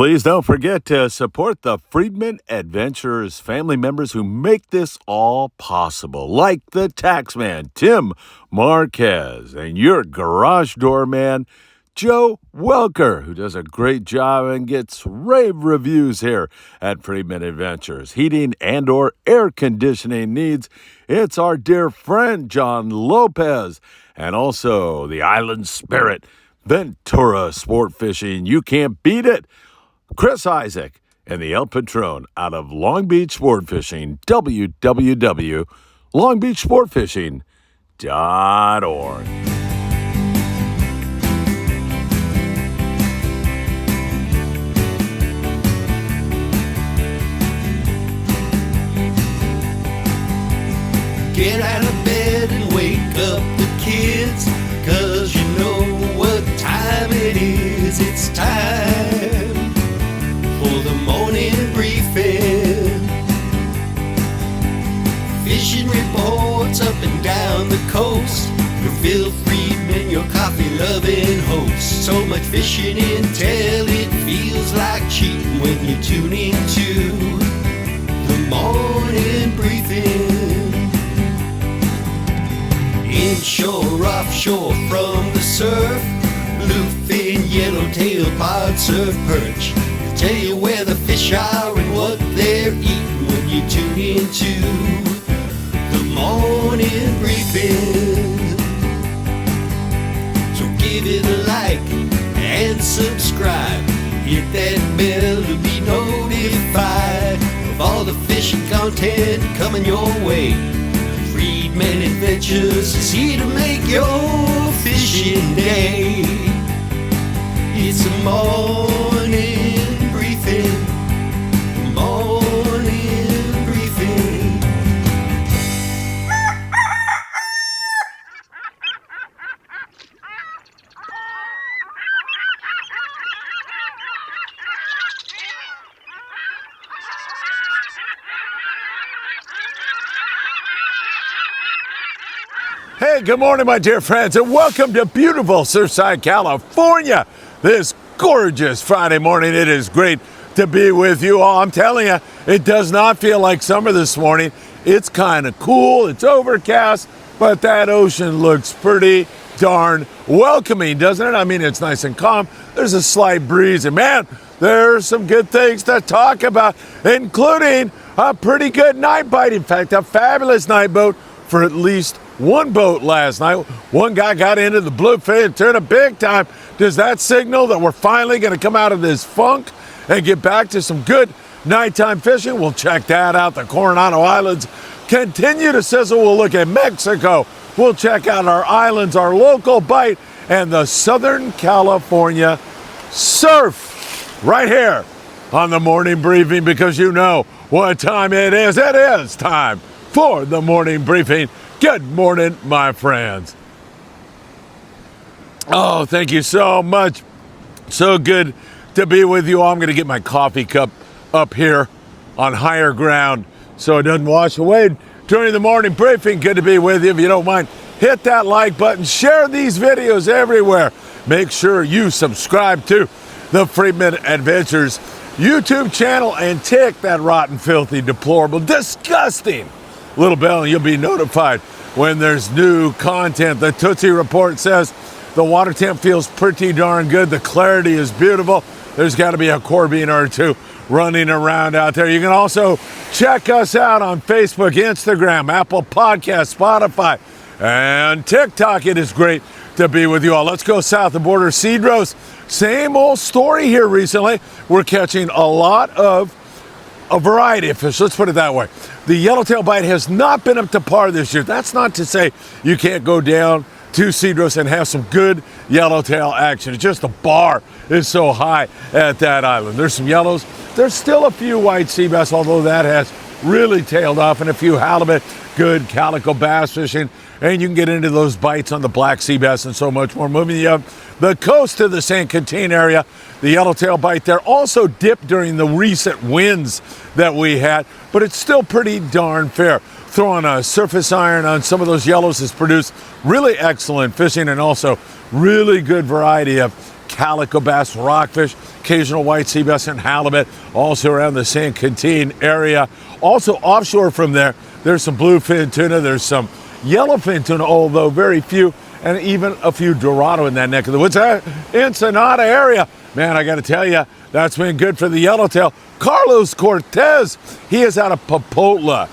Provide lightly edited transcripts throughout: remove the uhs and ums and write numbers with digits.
Please don't forget to support the Friedman Adventures family members who make this all possible, like the taxman, Tim Marquez, and your garage doorman, Joe Welker, who does a great job and gets rave reviews here at Friedman Adventures. Heating and or air conditioning needs, it's our dear friend, John Lopez, and also the Island Spirit, Ventura Sport Fishing. You can't beat it. Chris Isaac and the El Patron out of Long Beach Sport Fishing, www.longbeachsportfishing.org. Get out of bed and wake up the kids, 'cause you know what time it is. It's time for the morning briefing. Fishing reports up and down the coast. Your Phil Friedman, your coffee-loving host. So much fishing intel, it feels like cheating when you tune into the morning briefing. Inshore, offshore, from the surf, bluefin, yellowtail, pod, surf, perch. They'll tell you where the fish are and what they're eating when you tune into the morning briefing. So give it a like and subscribe. Hit that bell to be notified of all the fishing content coming your way. Friedman Adventures is here to make your fishing day. It's a morning briefing, morning briefing. Hey, good morning, my dear friends, and welcome to beautiful Surfside, California. This gorgeous Friday morning. It is great to be with you all. I'm telling you, it does not feel like summer this morning. It's kind of cool. It's overcast, but that ocean looks pretty darn welcoming, doesn't it? I mean, it's nice and calm. There's a slight breeze, and man, there's some good things to talk about, including a pretty good night bite. In fact, a fabulous night boat for at least one boat last night. One guy got into the Bluefin Tuna big time. Does that signal that we're finally going to come out of this funk and get back to some good nighttime fishing? We'll check that out. The Coronado Islands continue to sizzle. We'll look at Mexico. We'll check out our islands, our local bite, and the Southern California surf right here on the morning briefing, because you know what time it is. It is time for the morning briefing. Good morning, my friends. Oh, thank you so much. So good to be with you all. I'm going to get my coffee cup up here on higher ground so it doesn't wash away during the morning briefing. Good to be with you. If you don't mind, hit that like button. Share these videos everywhere. Make sure you subscribe to the Friedman Adventures YouTube channel and tick that rotten, filthy, deplorable, disgusting little bell, and you'll be notified when there's new content. The Tootsie Report says the water temp feels pretty darn good. The clarity is beautiful. There's got to be a corbean or two running around out there. You can also check us out on Facebook, Instagram, Apple Podcasts, Spotify, and TikTok. It is great to be with you all. Let's go south of border. Cedros, same old story here recently. We're catching a lot of a variety of fish, let's put it that way. The yellowtail bite has not been up to par this year. That's not to say you can't go down to Cedros and have some good yellowtail action. It's just the bar is so high at that island. There's some yellows. There's still a few white sea bass, although that has really tailed off, and a few halibut, good calico bass fishing, and you can get into those bites on the black sea bass and so much more. Moving up the coast to the San Quintin area, the yellowtail bite there also dipped during the recent winds that we had, but it's still pretty darn fair. Throwing a surface iron on some of those yellows has produced really excellent fishing and also really good variety of calico bass, rockfish, occasional white sea bass and halibut, also around the San Quintin area. Also offshore from there, there's some bluefin tuna, there's some yellowfin tuna, although very few, and even a few dorado in that neck of the woods. Ensenada area, man, I got to tell you, that's been good for the yellowtail. Carlos Cortez, he is out of Popotla,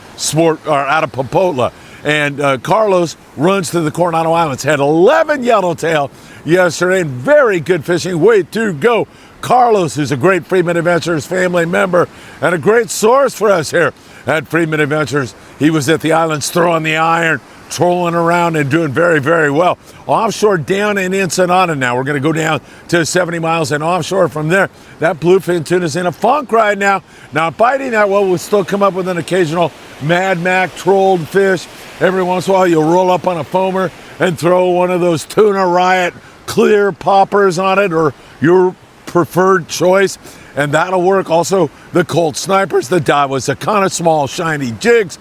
and Carlos runs to the Coronado Islands. Had 11 yellowtail yesterday, and very good fishing. Way to go, Carlos, who's a great Freedman Adventures family member and a great source for us here at Freedman Adventures. He was at the islands throwing the iron, trolling around and doing very, very well. Offshore down in Ensenada now. We're going to go down to 70 miles and offshore from there. That bluefin tuna's in a funk right now. Not biting that well. We'll still come up with an occasional Mad Mac trolled fish. Every once in a while you'll roll up on a foamer and throw one of those Tuna Riot clear poppers on it, or your preferred choice, and that'll work. Also, the Colt Snipers, the Daiwas, the kind of small shiny jigs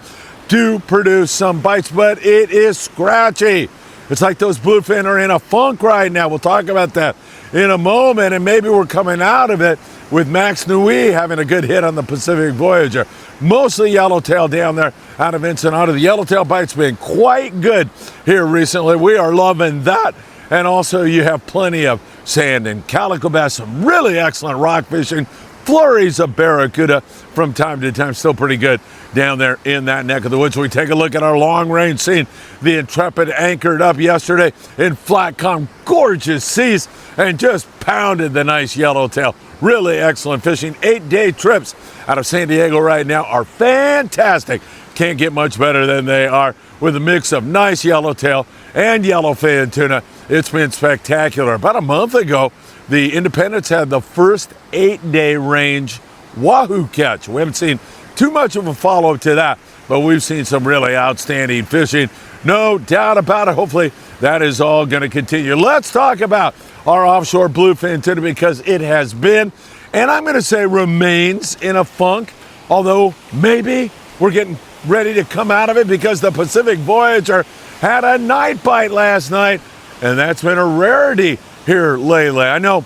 do produce some bites, but it is scratchy. It's like those bluefin are in a funk right now. We'll talk about that in a moment, and maybe we're coming out of it with Max Nui having a good hit on the Pacific Voyager. Mostly yellowtail down there out of Ensenada. The yellowtail bite's been quite good here recently. We are loving that. And also you have plenty of sand and calico bass, some really excellent rock fishing, flurries of barracuda from time to time, still pretty good down there in that neck of the woods. We take a look at our long range scene. The Intrepid anchored up yesterday in flat calm, gorgeous seas, and just pounded the nice yellowtail. Really excellent fishing. 8-day trips out of San Diego right now are fantastic. Can't get much better than they are, with a mix of nice yellowtail and yellowfin tuna. It's been spectacular. About a month ago, the Independents had the first 8-day range wahoo catch. We haven't seen too much of a follow-up to that, but we've seen some really outstanding fishing. No doubt about it. Hopefully that is all going to continue. Let's talk about our offshore bluefin tuna, because it has been, and I'm going to say remains, in a funk, although maybe we're getting ready to come out of it, because the Pacific Voyager had a night bite last night, and that's been a rarity here lately. I know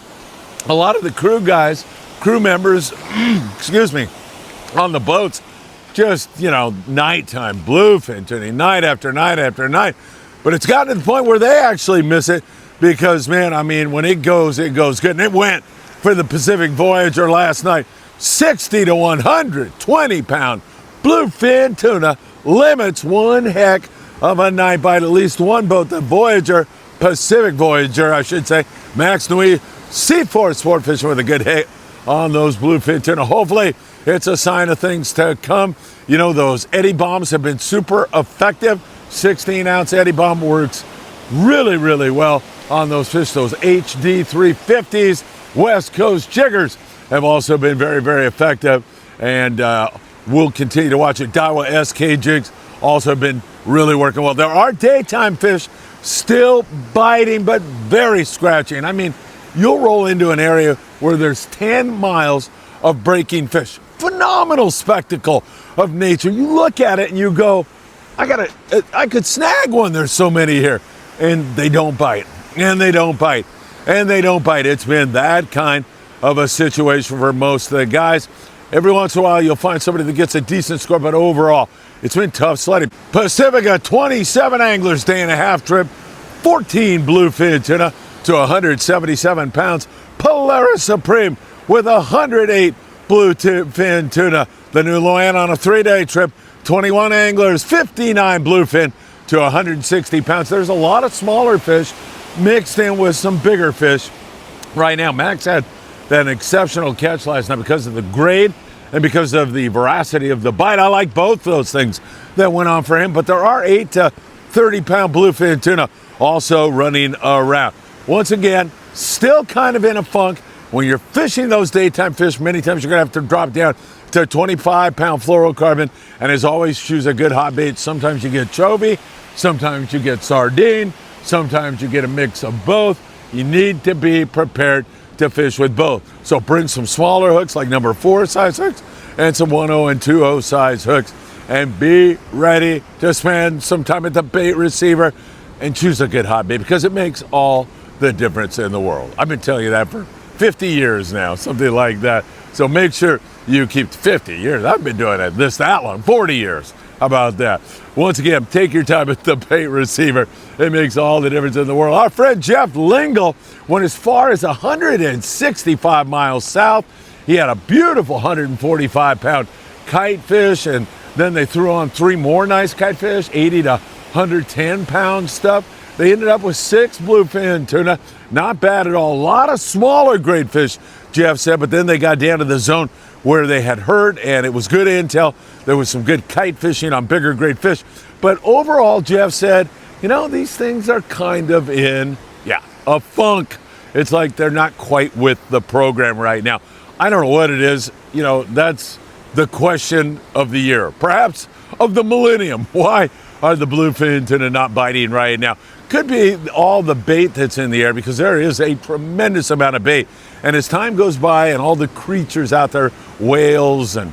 a lot of the crew members, excuse me, on the boats, just, nighttime bluefin tuning, night after night after night. But it's gotten to the point where they actually miss it, because, man, I mean, when it goes good. And it went for the Pacific Voyager last night, 60 to 120 pound bluefin tuna limits one heck of a night bite. At least one boat, the Pacific Voyager, I should say. Max Nui, Seaforth sport fishing with a good hit on those bluefin tuna. Hopefully it's a sign of things to come. Those eddy bombs have been super effective. 16-ounce eddy bomb works really, really well on those fish. Those HD 350s, West Coast jiggers, have also been very, very effective, and we'll continue to watch it. Daiwa SK jigs also have been really working well. There are daytime fish still biting, but very scratchy. And I mean, you'll roll into an area where there's 10 miles of breaking fish. Phenomenal spectacle of nature. You look at it and you go, I could snag one. There's so many here. And they don't bite. And they don't bite. And they don't bite. It's been that kind of a situation for most of the guys. Every once in a while, you'll find somebody that gets a decent score, but overall, it's been tough sledding. Pacifica, 27 anglers, day and a half trip, 14 bluefin tuna to 177 pounds. Polaris Supreme with 108 bluefin tuna. The new Luan on a 3-day trip, 21 anglers, 59 bluefin to 160 pounds. There's a lot of smaller fish mixed in with some bigger fish right now. Max had an exceptional catch last night because of the grade and because of the veracity of the bite. I like both those things that went on for him, but there are 8 to 30 pound bluefin tuna also running around. Once again, still kind of in a funk. When you're fishing those daytime fish, many times you're gonna have to drop down to 25 pound fluorocarbon, and as always, choose a good hot bait. Sometimes you get chovy, sometimes you get sardine, sometimes you get a mix of both. You need to be prepared to fish with both. So bring some smaller hooks like number 4 size hooks and some 1/0 and 2/0 size hooks, and be ready to spend some time at the bait receiver and choose a good hot bait, because it makes all the difference in the world. I've been telling you that for 50 years now, something like that. So make sure you keep 50 years. I've been doing it that long, 40 years. How about that? Once again, take your time at the bait receiver. It makes all the difference in the world. Our friend Jeff Lingle went as far as 165 miles south. He had a beautiful 145-pound kite fish, and then they threw on 3 more nice kite fish, 80 to 110-pound stuff. They ended up with 6 bluefin tuna. Not bad at all. A lot of smaller grade fish, Jeff said, but then they got down to the zone where they had hurt, and it was good intel. There was some good kite fishing on bigger grade fish. But overall, Jeff said, you know, these things are kind of in, a funk. It's like they're not quite with the program right now. I don't know what it is. You know, that's the question of the year, perhaps of the millennium. Why are the bluefin tuna not biting right now? Could be all the bait that's in the air, because there is a tremendous amount of bait. And as time goes by and all the creatures out there, whales and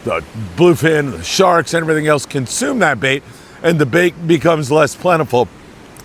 the bluefin, the sharks and everything else consume that bait, and the bait becomes less plentiful,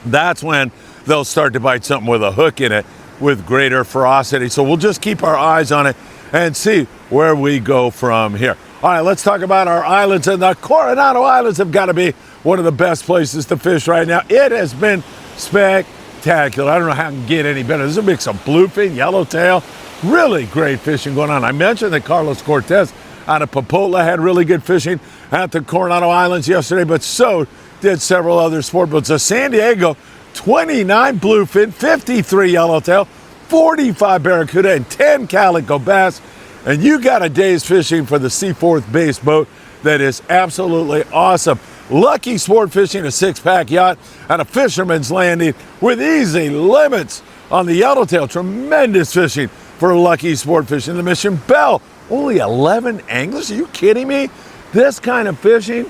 that's when they'll start to bite something with a hook in it with greater ferocity. So we'll just keep our eyes on it and see where we go from here. All right, let's talk about our islands. And the Coronado Islands have got to be one of the best places to fish right now. It has been spectacular. I don't know how it can get any better. There's a mix of bluefin, yellowtail, really great fishing going on. I mentioned that Carlos Cortez out of Popotla had really good fishing at the Coronado Islands yesterday, but so did several other sport boats. So San Diego, 29 bluefin, 53 yellowtail, 45 barracuda, and 10 calico bass. And you got a day's fishing for the Seaforth based boat that is absolutely awesome. Lucky Sport Fishing, a 6-pack yacht at a fisherman's landing with easy limits on the yellowtail. Tremendous fishing for Lucky Sport Fishing. The Mission Belle, only 11 anglers. Are you kidding me? This kind of fishing,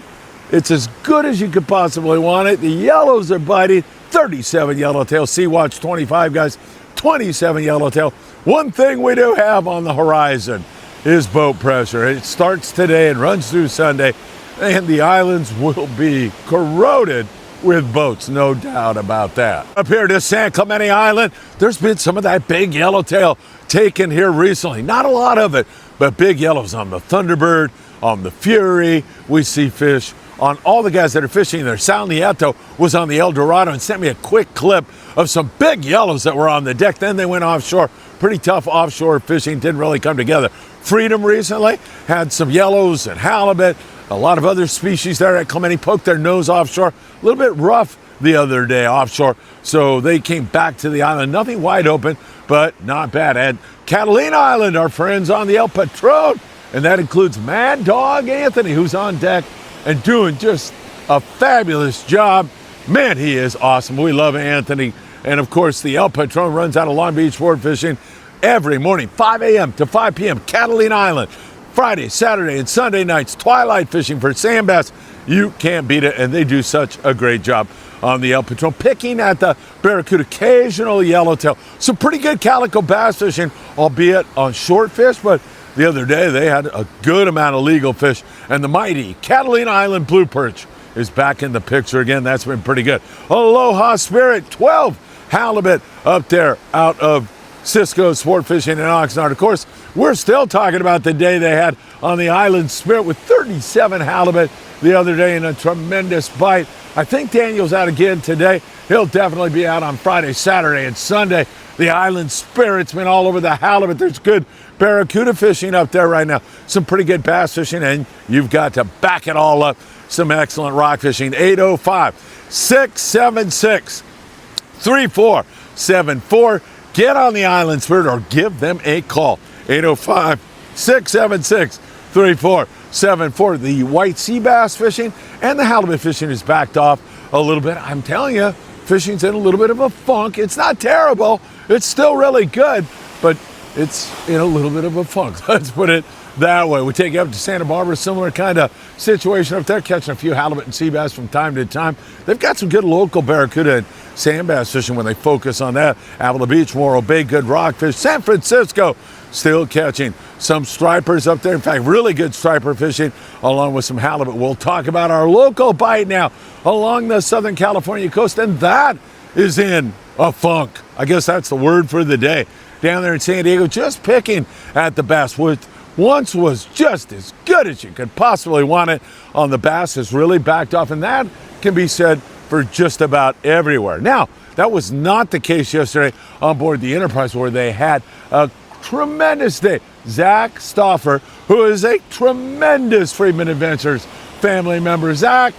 it's as good as you could possibly want it. The yellows are biting. 37 yellowtail. Sea-Watch 25, guys. 27 yellowtail. One thing we do have on the horizon is boat pressure. It starts today and runs through Sunday, and the islands will be corroded with boats, no doubt about that. Up here to San Clemente Island, there's been some of that big yellowtail taken here recently. Not a lot of it, but big yellows on the Thunderbird, on the Fury. We see fish on all the guys that are fishing there. Sal Nieto was on the El Dorado and sent me a quick clip of some big yellows that were on the deck. Then they went offshore. Pretty tough offshore fishing, didn't really come together. Freedom recently had some yellows and halibut. A lot of other species there at Clemente poked their nose offshore. A little bit rough the other day offshore, so they came back to the island. Nothing wide open, but not bad. And Catalina Island, our friends on the El Patron, and that includes Mad Dog Anthony, who's on deck and doing just a fabulous job. Man, he is awesome. We love Anthony. And of course, the El Patron runs out of Long Beach Sport Fishing every morning, 5 a.m. to 5 p.m. Catalina Island. Friday, Saturday, and Sunday nights, twilight fishing for sand bass. You can't beat it, and they do such a great job on the El Patron, picking at the barracuda, occasional yellowtail. Some pretty good calico bass fishing, albeit on short fish, but the other day they had a good amount of legal fish, and the mighty Catalina Island blue perch is back in the picture again. That's been pretty good. Aloha Spirit, 12 halibut up there out of Cisco Sport Fishing in Oxnard. Of course, we're still talking about the day they had on the Island Spirit with 37 halibut the other day in a tremendous bite. I think Daniel's out again today. He'll definitely be out on Friday, Saturday, and Sunday. The Island Spirit's been all over the halibut. There's good barracuda fishing up there right now. Some pretty good bass fishing, and you've got to back it all up. Some excellent rock fishing. 805-676-3474. Get on the Island Spirit or give them a call. 805-676-3474. The white sea bass fishing and the halibut fishing is backed off a little bit. I'm telling you, fishing's in a little bit of a funk. It's not terrible. It's still really good, but it's in a little bit of a funk. Let's put it that way. We take you up to Santa Barbara, similar kind of situation up there, catching a few halibut and sea bass from time to time. They've got some good local barracuda and sand bass fishing when they focus on that. Avila Beach, Morro Bay, good rockfish. San Francisco, still catching some stripers up there. In fact, really good striper fishing along with some halibut. We'll talk about our local bite now along the Southern California coast, and that is in a funk. I guess that's the word for the day. Down there in San Diego, just picking at the bass, which once was just as good as you could possibly want it on the bass, has really backed off, and that can be said for just about everywhere. Now, that was not the case yesterday on board the Enterprise, where they had a tremendous day. Zach Stauffer, who is a tremendous Friedman Adventures family member. Zach,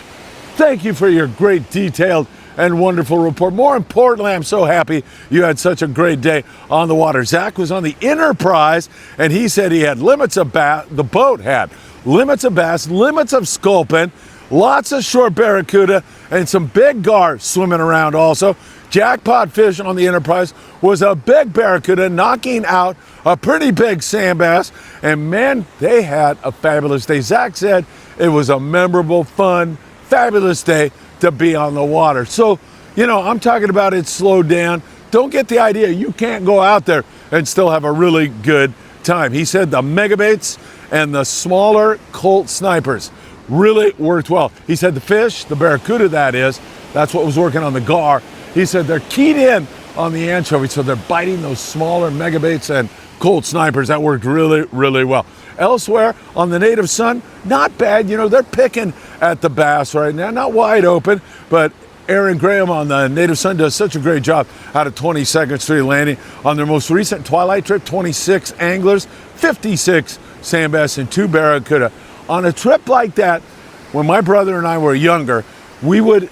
thank you for your great detailed and wonderful report. More importantly, I'm so happy you had such a great day on the water. Zach was on the Enterprise, and he said he had limits of bass. The boat had limits of bass, limits of sculpin, lots of short barracuda, and some big gar swimming around also. Jackpot fish on the Enterprise was a big barracuda knocking out a pretty big sand bass, and man, they had a fabulous day. Zach said it was a memorable, fun, fabulous day to be on the water. So, I'm talking about it slowed down. Don't get the idea you can't go out there and still have a really good time. He said the megabaits and the smaller Colt snipers really worked well. He said the fish, the barracuda that's what was working on the gar. He said they're keyed in on the anchovy, so they're biting those smaller megabaits and Colt snipers. That worked really, really well. Elsewhere on the Native Sun, not bad. They're picking at the bass right now, not wide open, but Aaron Graham on the Native Sun does such a great job out of 22nd Street Landing. On their most recent twilight trip, 26 anglers, 56 sand bass, and 2 barracuda. On a trip like that, when my brother and I were younger, we would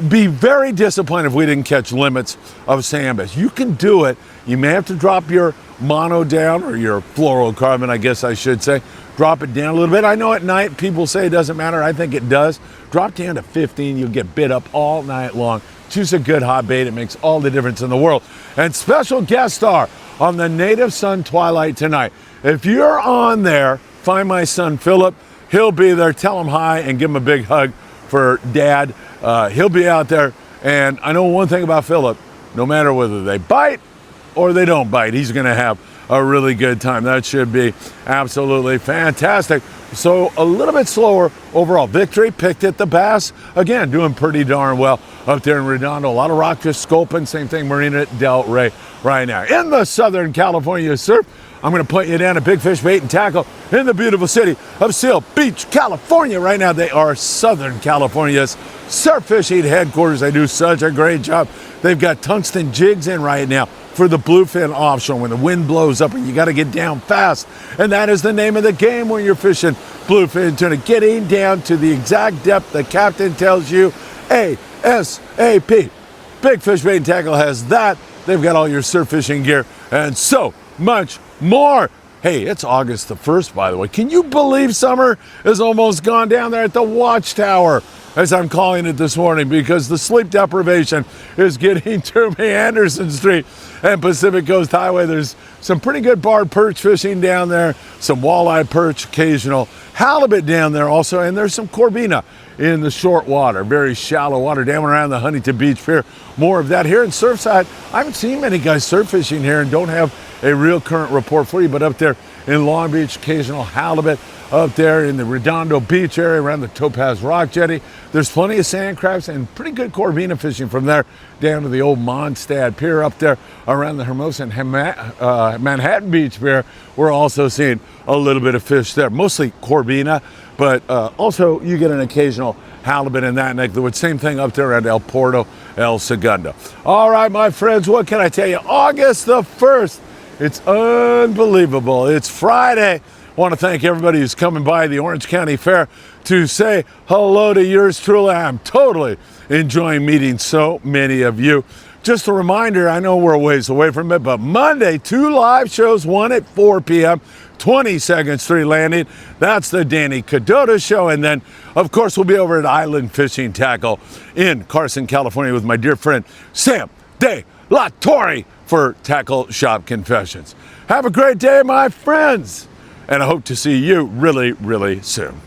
be very disappointed if we didn't catch limits of sand bass. You can do it. You may have to drop your mono down, or your fluorocarbon, I guess I should say. Drop it down a little bit. I know at night people say it doesn't matter. I think it does. Drop down to 15. You'll get bit up all night long. Choose a good hot bait. It makes all the difference in the world. And special guest star on the Native Sun Twilight tonight. If you're on there, find my son Philip. He'll be there. Tell him hi and give him a big hug for Dad. He'll be out there. And I know one thing about Philip. No matter whether they bite or they don't bite, he's going to have a really good time. That should be absolutely fantastic. So a little bit slower overall. Victory picked at the bass. Again, doing pretty darn well up there in Redondo. A lot of rockfish sculpin. Same thing, Marina Del Rey right now. In the Southern California surf, I'm going to put you down at Big Fish Bait and Tackle in the beautiful city of Seal Beach, California. Right now, they are Southern California's surf fishing headquarters. They do such a great job. They've got tungsten jigs in right now for the bluefin offshore when the wind blows up and you got to get down fast. And that is the name of the game when you're fishing bluefin tuna. Getting down to the exact depth the captain tells you, ASAP. Big Fish Bait and Tackle has that. They've got all your surf fishing gear and so much more. Hey, it's August the 1st, by the way. Can you believe summer is almost gone down there at the Watchtower, as I'm calling it this morning, because the sleep deprivation is getting to me. Anderson Street and Pacific Coast Highway. There's some pretty good barred perch fishing down there, some walleye perch, occasional halibut down there also, and there's some corvina in the short water, very shallow water down around the Huntington Beach Pier. More of that here in Surfside. I haven't seen many guys surf fishing here and don't have a real current report for you, but up there in Long Beach, occasional halibut. Up there in the Redondo Beach area around the Topaz Rock Jetty, there's plenty of sand crabs and pretty good corvina fishing from there down to the old Mondstadt Pier. Up there around the Hermosa and Manhattan Beach Pier, we're also seeing a little bit of fish there, mostly corvina, but also you get an occasional halibut in that neck of the woods. Same thing up there at El Porto, El Segundo. All right, my friends, what can I tell you? August the 1st, it's unbelievable. It's Friday. I want to thank everybody who's coming by the Orange County Fair to say hello to yours truly. I'm totally enjoying meeting so many of you. Just a reminder, I know we're a ways away from it, but Monday, 2 live shows, one at 4 p.m., 22nd Street Landing. That's the Danny Cadota Show. And then, of course, we'll be over at Island Fishing Tackle in Carson, California with my dear friend Sam De La Torre for Tackle Shop Confessions. Have a great day, my friends. And I hope to see you really, really soon.